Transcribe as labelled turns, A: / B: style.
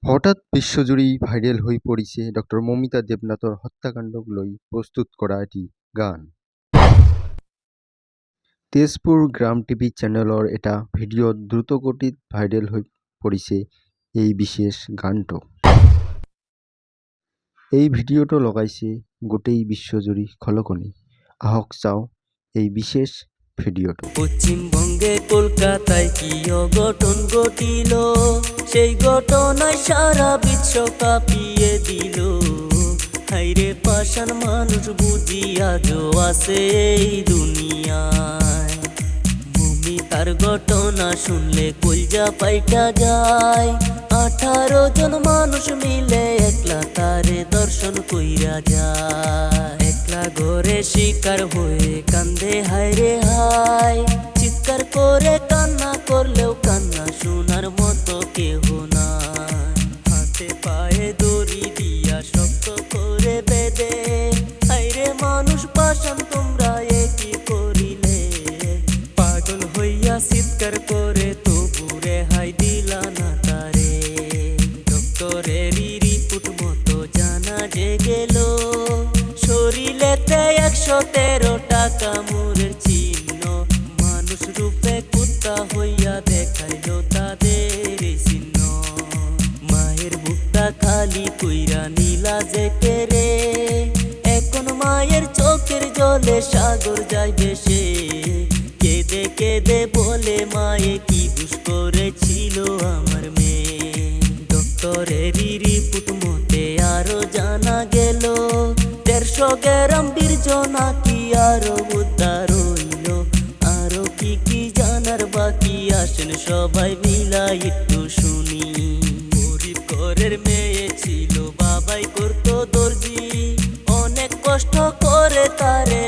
A: হঠাৎ বিশ্বজুড়েই ভাইরাল হয়ে পড়িছে ডক্টর মমিতা দেবনাথর হত্যাকাণ্ডক লৈ প্রস্তুত করা এটি গান। তেজপুৰ গ্ৰাম টিভি চেনেলৰ এটা ভিডিঅ'ত দ্ৰুতগতিত ভাইৰেল হৈ পৰিছে এই বিশেষ গানটো। এই ভিডিঅ'টো লগাইছে গোটেই বিশ্বজুৰি খলকনি। আহক চাওঁ এই বিশেষ ভিডিঅ'টো।
B: পশ্চিমবঙ্গে কলকাতায় কি অঘটন ঘটিল, সেই ঘটনায় সারা বিশ্ব কাঁপিয়ে দিল। হাইরে পাষাণ মানুষ বুঝি আজও আছে এই দুনিয়ায়। মমিতার ঘটনা শুনলে কলজা পাইটা যায়। 18 জন মানুষ মিলে একলা তারে দর্শন কইরা যায়। একলা ঘরে শিকার হয়ে কান্দে হায়রে হায়। চিৎকার করে কান্না করলেও কান্না শোনার মতো কেহ নাই। হাতে পায়ে দড়ি দিয়া শক্ত করে বেঁধে, হায়রে মানুষ পাষাণ তোমরা কি করিলে। পাগল হইয়া চিৎকার করে তবু রেহাই দিলা না তারে। ডক্টরেরই রিপোর্ট মতো জানা যে গেল, শরীরেতে 113 টাকা মুরের চিহ্ন। মানুষ রূপে কুত্তা হইয়া দেখাইল তাদের চিহ্ন। মায়ের বুকটা খালি কইরা নীলা যে কেরে, এখন মায়ের চোখের জলে সাগর যায় ভেসে। কেঁদে কেঁদে বলে মায়ে কি দুষ করেছিল আমার মেয়ে। ডক্টরেরই রিপোর্ট মতে আরো জানা গেল, 150 গ্রাম বীর্য নাকি আরো উদ্ধার হইল। আরো কি কি জানার বাকি আসেন সবাই মিলা একটু শুনি। গরিব ঘরের মেয়ে ছিল, বাবাই করতো দর্জি। অনেক কষ্ট করে তারে